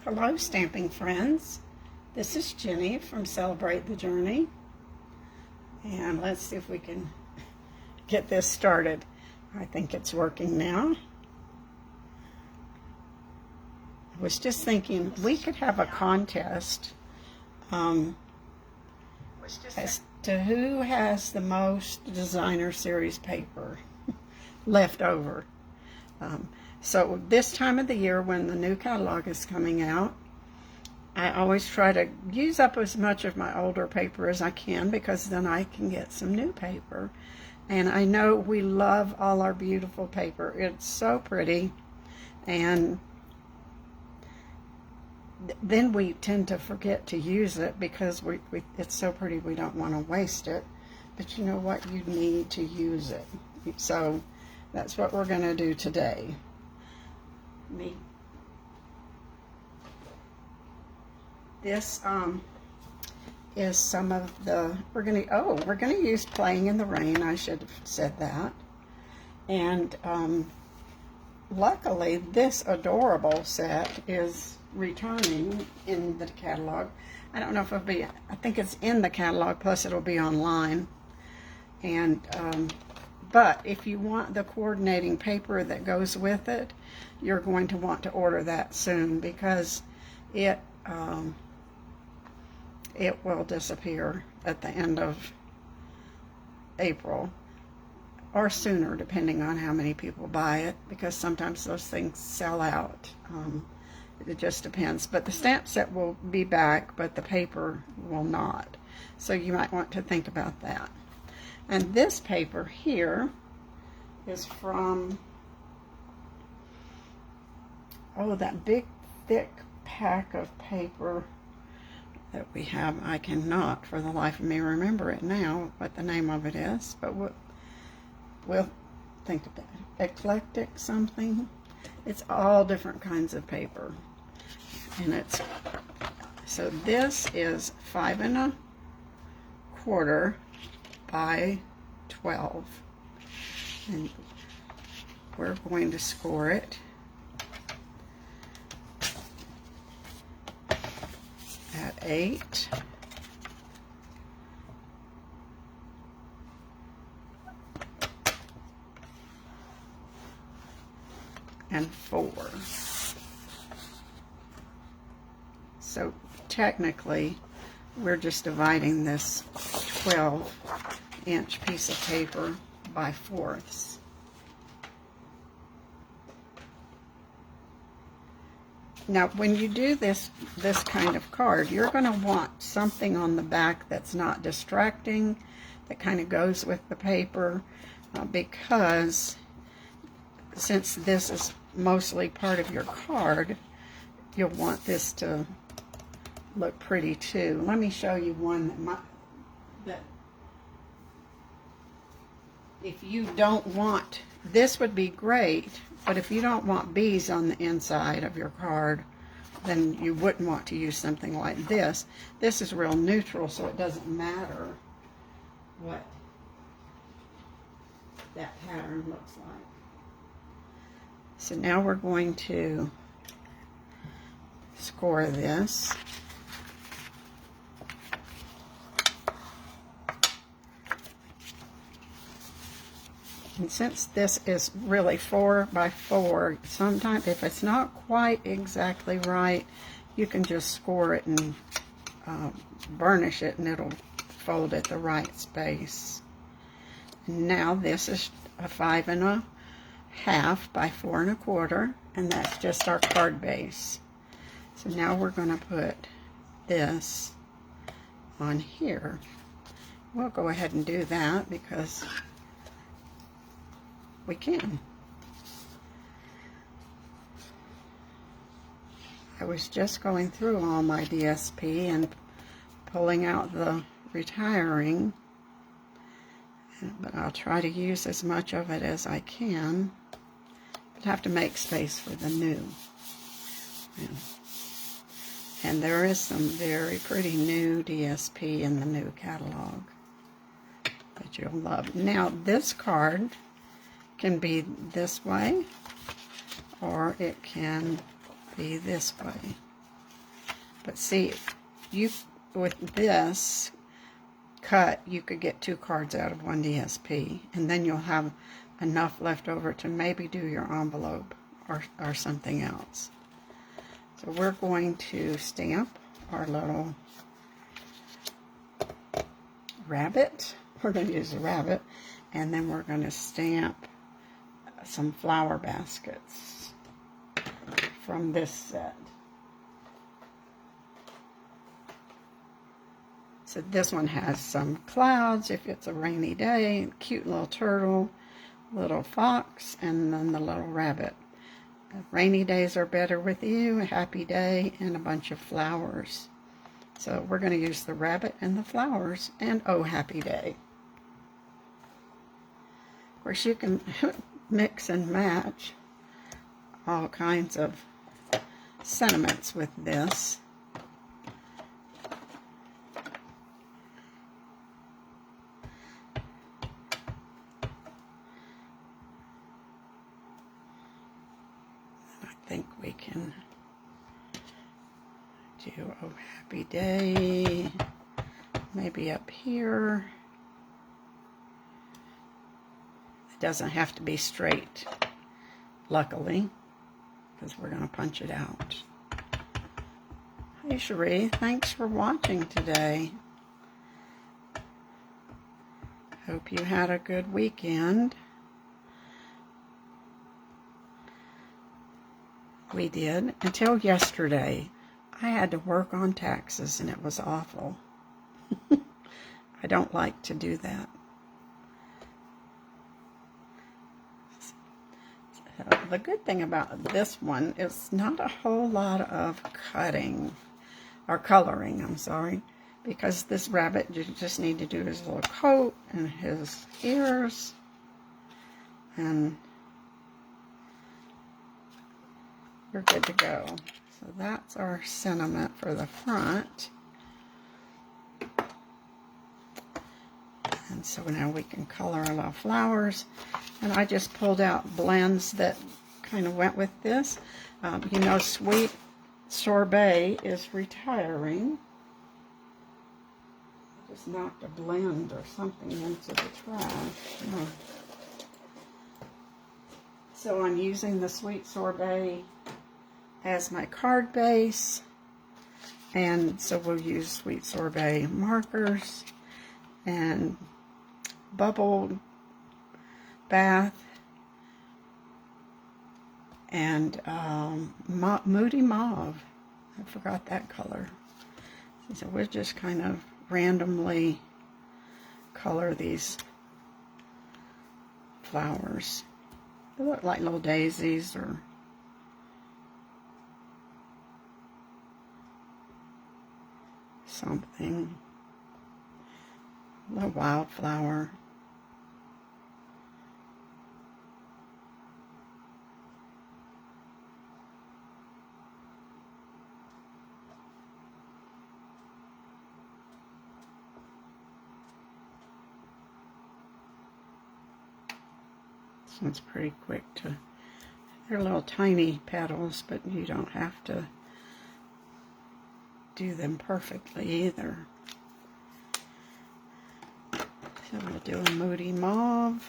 Hello, stamping friends. This is Jenny from Celebrate the Journey. And let's see if we can get this started. I think it's working now. I was just thinking we could have a contest as to who has the most designer series paper left over. So this time of the year when the new catalog is coming out, I always try to use up as much of my older paper as I can, because then I can get some new paper. And I know we love all our beautiful paper. It's so pretty, and then we tend to forget to use it because it's so pretty we don't want to waste it. But you know what? You need to use it. So that's what we're going to do today. This is some of the, we're gonna use Playing in the Rain. I should have said that. And luckily this adorable set is returning in the catalog. I don't know if it'll be, I think it's in the catalog, plus it'll be online. And but if you want the coordinating paper that goes with it, you're going to want to order that soon, because it will disappear at the end of April or sooner, depending on how many people buy it, because sometimes those things sell out. It just depends. But the stamp set will be back, but the paper will not. So you might want to think about that. And this paper here is from, oh, that big thick pack of paper that we have. I cannot for the life of me remember it now, what the name of it is, but we'll think of that. Eclectic something. It's all different kinds of paper. And it's, so this is 5 1/4 by 12, and we're going to score it at 8 and 4. So technically we're just dividing this 12-inch piece of paper by 4ths. Now, when you do this kind of card, you're going to want something on the back that's not distracting, that kind of goes with the paper, because since this is mostly part of your card, you'll want this to look pretty too. Let me show you one that if you don't want, this would be great, but if you don't want bees on the inside of your card, then you wouldn't want to use something like this. This is real neutral, so it doesn't matter what that pattern looks like. So now we're going to score this. And since this is really 4 by 4, sometimes if it's not quite exactly right, you can just score it and burnish it, and it'll fold at the right space. And now this is a 5 1/2 by 4 1/4, and that's just our card base. So now we're going to put this on here. We'll go ahead and do that because we can. I was just going through all my DSP and pulling out the retiring, but I'll try to use as much of it as I can, but have to make space for the new. And there is some very pretty new DSP in the new catalog that you'll love. Now this card can be this way, or it can be this way. But see, you with this cut, you could get 2 cards out of 1 DSP, and then you'll have enough left over to maybe do your envelope or something else. So we're going to stamp our little rabbit. We're going to use a rabbit, and then we're going to stamp some flower baskets from this set. So this one has some clouds if it's a rainy day, cute little turtle, little fox, and then the little rabbit. Rainy days are better with you, a happy day, and a bunch of flowers. So we're going to use the rabbit and the flowers, and oh, happy day. Of course, you can mix and match all kinds of sentiments with this. I think we can do oh, happy day, maybe up here. It doesn't have to be straight, luckily, because we're going to punch it out. Hey Cherie, thanks for watching today. Hope you had a good weekend. We did, until yesterday. I had to work on taxes and it was awful. I don't like to do that. So the good thing about this one is not a whole lot of cutting, or coloring, I'm sorry, because this rabbit, you just need to do his little coat and his ears, and we're good to go. So that's our sentiment for the front. And so now we can color our little flowers. And I just pulled out blends that kind of went with this. You know, Sweet Sorbet is retiring. I just knocked a blend or something into the trash. Oh. So I'm using the Sweet Sorbet as my card base, and so we'll use Sweet Sorbet markers and Bubble Bath and Moody Mauve. I forgot that color. So we'll just kind of randomly color these flowers. They look like little daisies or something. A little wildflower. This one's pretty quick to, they're little tiny petals, but you don't have to do them perfectly either. So we'll do a Moody Mauve.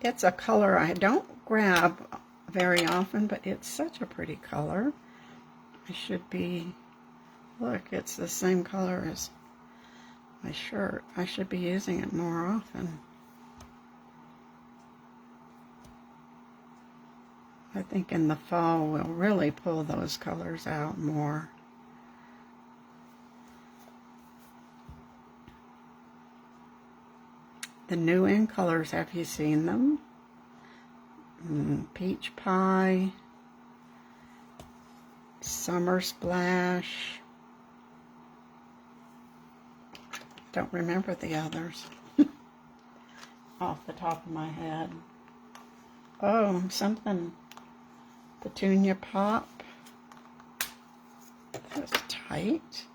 It's a color I don't grab very often, but it's such a pretty color. I should be, look, it's the same color as my shirt. I should be using it more often. I think in the fall we'll really pull those colors out more. The new in colors, have you seen them? Peach Pie, Summer Splash. Don't remember the others off the top of my head. Oh, something. Petunia Pop. That's tight.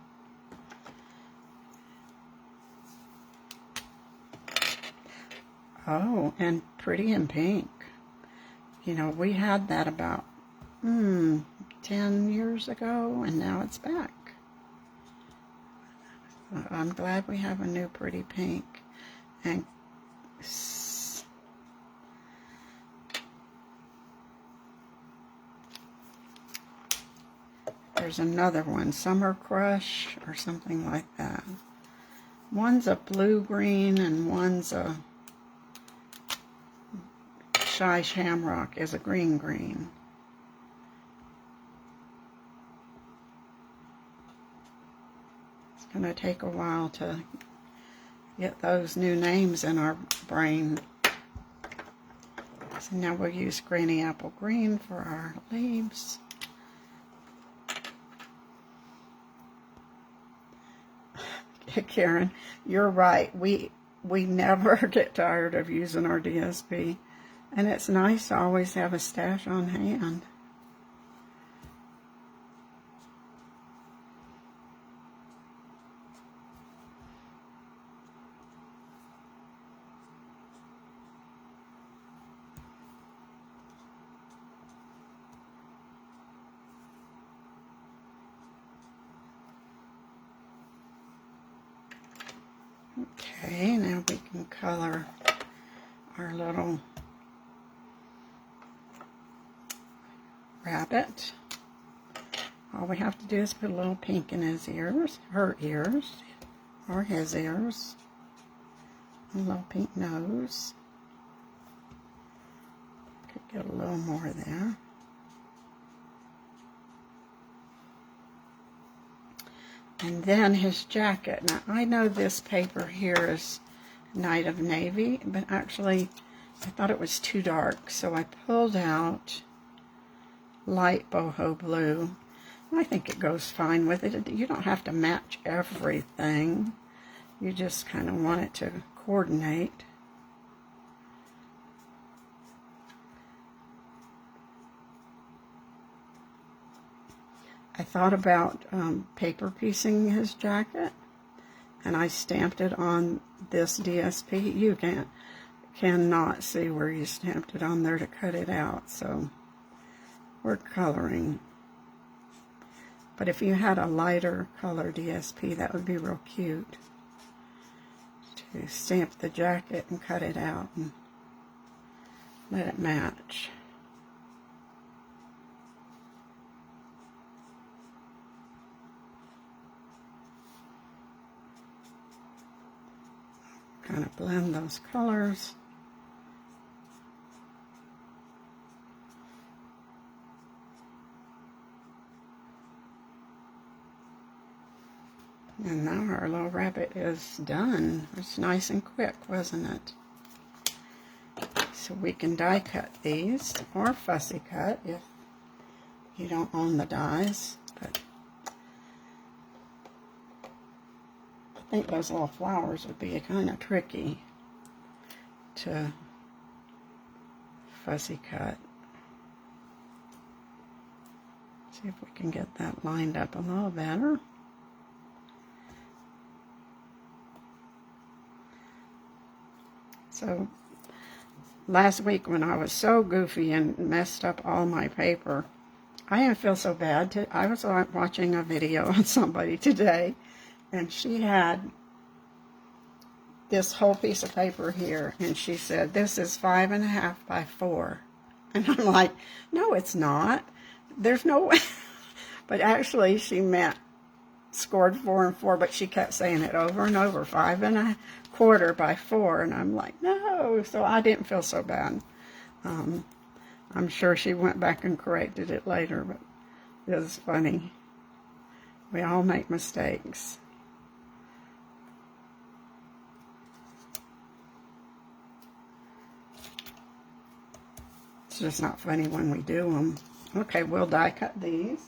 Oh, and Pretty in Pink. You know, we had that about 10 10 years ago, and now it's back. I'm glad we have a new pretty pink. And there's another one, Summer Crush or something like that. One's a blue-green and one's a Shy Shamrock is a green-green. It's going to take a while to get those new names in our brain. So now we'll use Granny Apple Green for our leaves. Karen, you're right. We never get tired of using our DSP. And it's nice to always have a stash on hand. Okay, now we can color our little rabbit. All we have to do is put a little pink in his ears, her ears, or his ears. A little pink nose. Could get a little more there. And then his jacket. Now I know this paper here is Night of Navy, but actually I thought it was too dark, so I pulled out light boho blue. I think it goes fine with it. You don't have to match everything. You just kind of want it to coordinate. I thought about paper piecing his jacket, and I stamped it on this DSP. You cannot see where you stamped it on there to cut it out, so we're coloring. But if you had a lighter color DSP, that would be real cute. To stamp the jacket and cut it out and let it match. Kind of blend those colors. And now our little rabbit is done. It's nice and quick, wasn't it? So we can die cut these, or fussy cut if you don't own the dies. But I think those little flowers would be kind of tricky to fussy cut. See if we can get that lined up a little better. So last week when I was so goofy and messed up all my paper, I didn't feel so bad. I was watching a video on somebody today, and she had this whole piece of paper here, and she said, this is 5.5 by 4. And I'm like, no, it's not. There's no way. But actually, she meant scored 4 and 4, but she kept saying it over and over, 5.25 by 4, and I'm like, no. So I didn't feel so bad. I'm sure she went back and corrected it later, but it was funny. We all make mistakes. It's just not funny when we do them. Okay, we'll die cut these.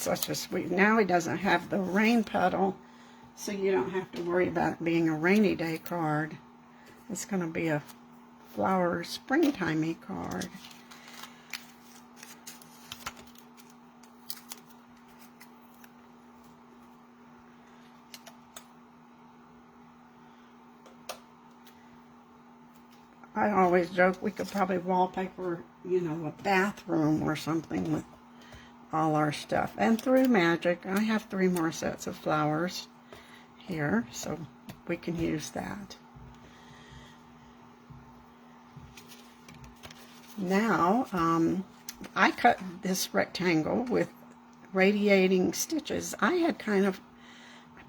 such a sweet. Now he doesn't have the rain puddle, so you don't have to worry about it being a rainy day card. It's going to be a flower springtimey card. I always joke we could probably wallpaper, you know, a bathroom or something with all our stuff. And through magic, I have 3 more sets of flowers here, so we can use that. Now, I cut this rectangle with radiating stitches. I had kind of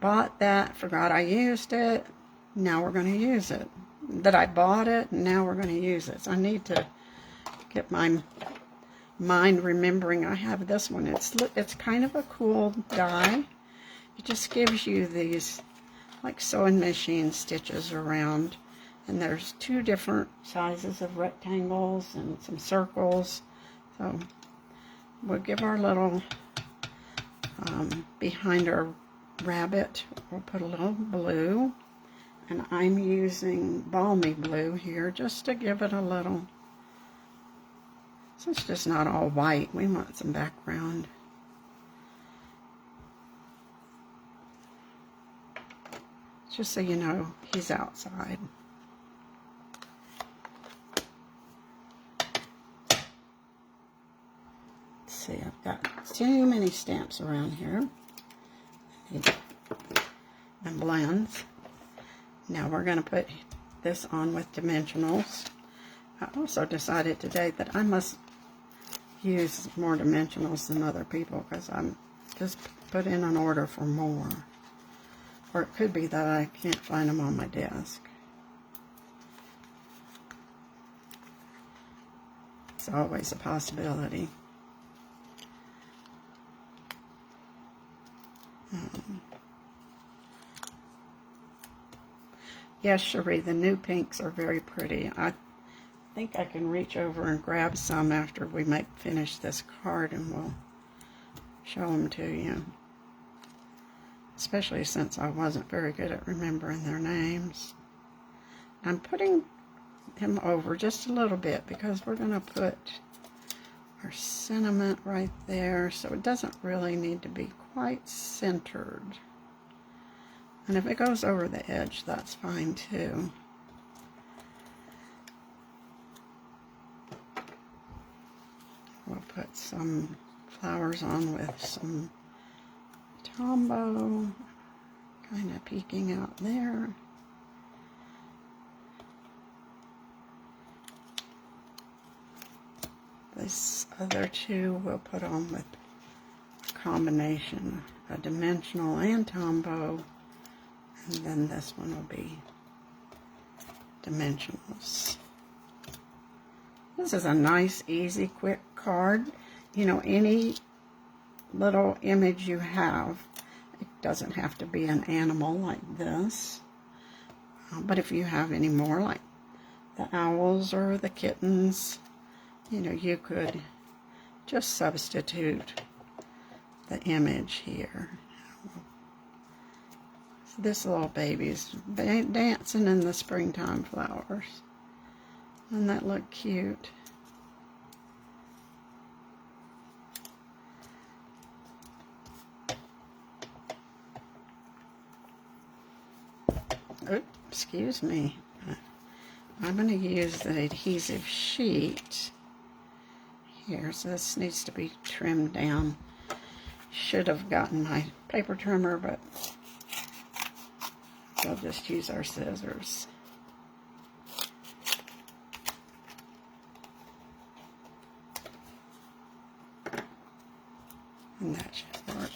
bought that, forgot I used it. Now we're going to use it. That I bought it, and now we're going to use it. So I need to get my mind remembering I have this one. It's kind of a cool die. It just gives you these like sewing machine stitches around, and there's 2 different sizes of rectangles and some circles. So we'll give our little behind our rabbit, we'll put a little blue. And I'm using balmy blue here just to give it a little, so it's just not all white. We want some background. Just so you know he's outside. Let's see, I've got too many stamps around here. And blends. Now we're going to put this on with dimensionals. I also decided today that I must use more dimensionals than other people because I'm just put in an order for more. Or it could be that I can't find them on my desk. It's always a possibility. Yes, Cherie, the new pinks are very pretty. I think I can reach over and grab some after we finish this card, and we'll show them to you. Especially since I wasn't very good at remembering their names. I'm putting him over just a little bit because we're going to put our sentiment right there, so it doesn't really need to be quite centered. And if it goes over the edge, that's fine too. We'll put some flowers on with some Tombow, kind of peeking out there. This other 2 we'll put on with a combination, a dimensional and Tombow. And then this one will be dimensionals. This is a nice, easy, quick card. You know, any little image you have, it doesn't have to be an animal like this. But if you have any more, like the owls or the kittens, you know, you could just substitute the image here. This little baby's dancing in the springtime flowers. Doesn't that look cute? Oh, excuse me. I'm going to use the adhesive sheet here, so this needs to be trimmed down. Should have gotten my paper trimmer, but we'll just use our scissors. And that should work.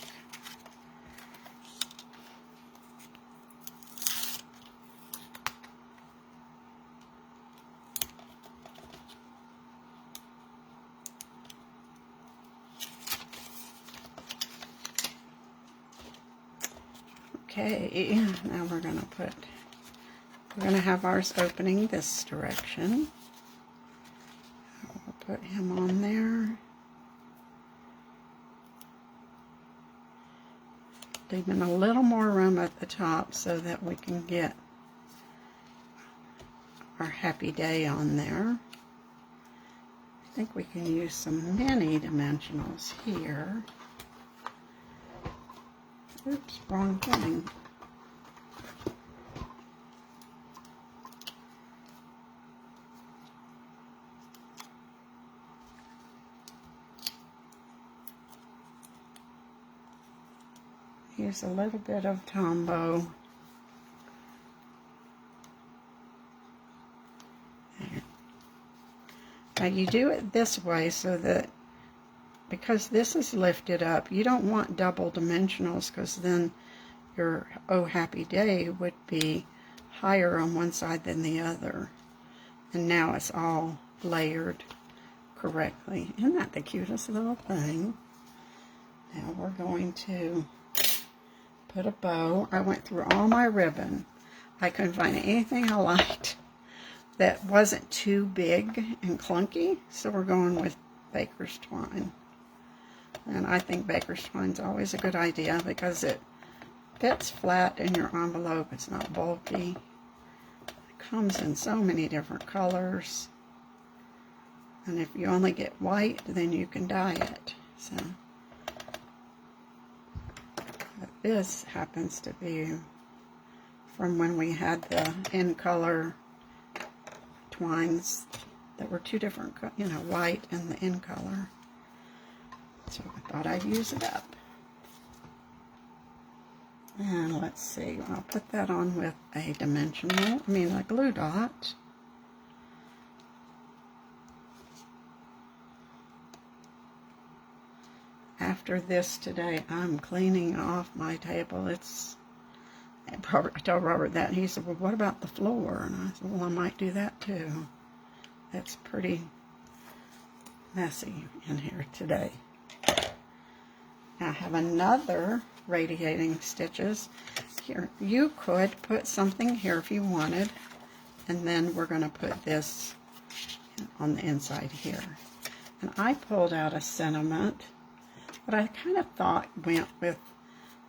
Okay, now we're going to have ours opening this direction. We'll put him on there. leaving a little more room at the top so that we can get our happy day on there. I think we can use some mini dimensionals here. Oops, wrong thing. Use a little bit of Tombow. There. Now you do it this way so that, because this is lifted up, you don't want double dimensionals, because then your Oh Happy Day would be higher on one side than the other. And now it's all layered correctly. Isn't that the cutest little thing? Now we're going to put a bow. I went through all my ribbon. I couldn't find anything I liked that wasn't too big and clunky, so we're going with baker's twine. And I think baker's twine's always a good idea because it fits flat in your envelope. It's not bulky. It comes in so many different colors. And if you only get white, then you can dye it. So this happens to be from when we had the in color twines that were two different, you know, white and the in color. So I thought I'd use it up. And let's see, I'll put that on with a dimensional, a glue dot. After this today, I'm cleaning off my table. I told Robert that, and he said, well, what about the floor? And I said, well, I might do that too. It's pretty messy in here today. Now I have another radiating stitches here. You could put something here if you wanted, and then we're going to put this on the inside here. And I pulled out a sentiment, but I kind of thought went with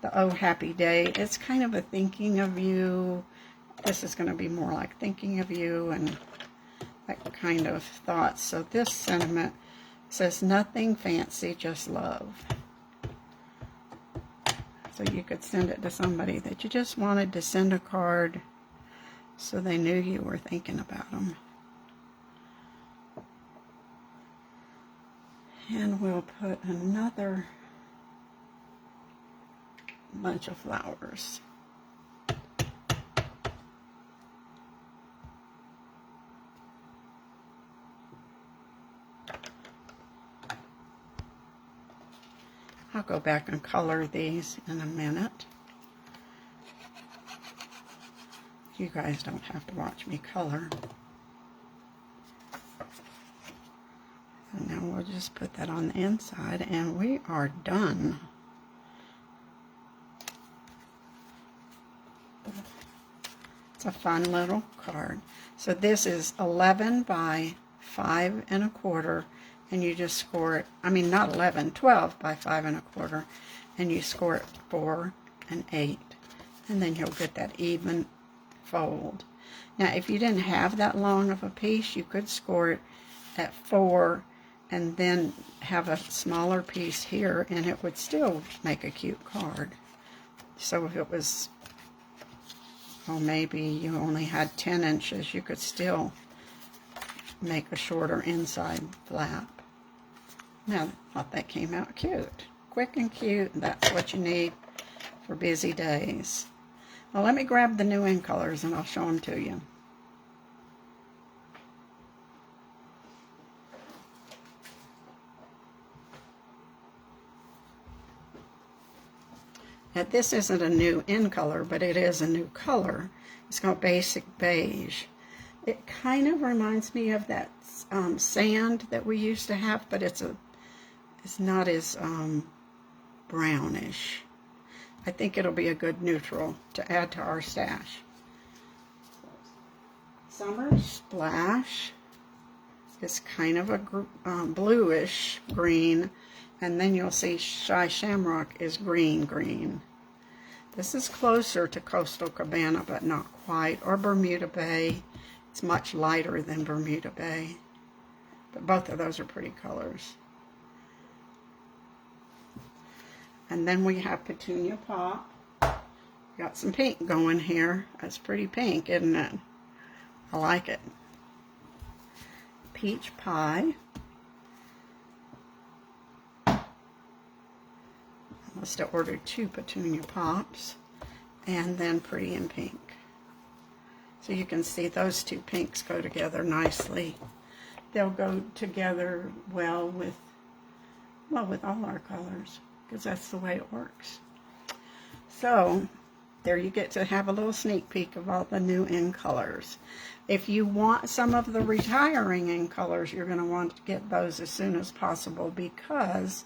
the Oh Happy Day. It's kind of a thinking of you. This is going to be more like thinking of you and that kind of thought. So this sentiment says, nothing fancy, just love. So you could send it to somebody that you just wanted to send a card so they knew you were thinking about them. And we'll put another bunch of flowers. I'll go back and color these in a minute. You guys don't have to watch me color. And now we'll just put that on the inside and we are done. It's a fun little card. So this is 11 by 5 1/4, and you just score it, not 11, 12 by 5 1/4, and you score it 4 and 8, and then you'll get that even fold. Now if you didn't have that long of a piece, you could score it at 4 and then have a smaller piece here, and it would still make a cute card. So if it was, maybe you only had 10 inches, you could still make a shorter inside flap. Now, I thought that came out cute. Quick and cute, that's what you need for busy days. Well, let me grab the new in colors and I'll show them to you. Now, this isn't a new in color, but it is a new color. It's called Basic Beige. It kind of reminds me of that sand that we used to have, but it's not as brownish. I think it'll be a good neutral to add to our stash. Summer Splash is kind of a bluish green, and then you'll see Shy Shamrock is green. This is closer to Coastal Cabana, but not quite, or Bermuda Bay. It's much lighter than Bermuda Bay, but both of those are pretty colors. And then we have Petunia Pop. Got some pink going here. That's pretty pink, isn't it? I like it. Peach Pie. I must have ordered 2 Petunia Pops. And then Pretty in Pink. So you can see those 2 pinks go together nicely. They'll go together well with all our colors, because that's the way it works. So there you get to have a little sneak peek of all the new in colors. If you want some of the retiring in colors, you're going to want to get those as soon as possible, because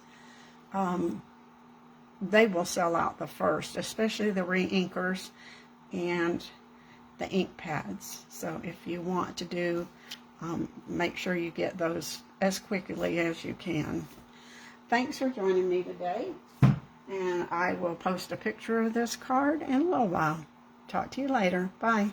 they will sell out the first, especially the re-inkers and the ink pads. So if you want to do, make sure you get those as quickly as you can. Thanks for joining me today, and I will post a picture of this card in a little while. Talk to you later. Bye.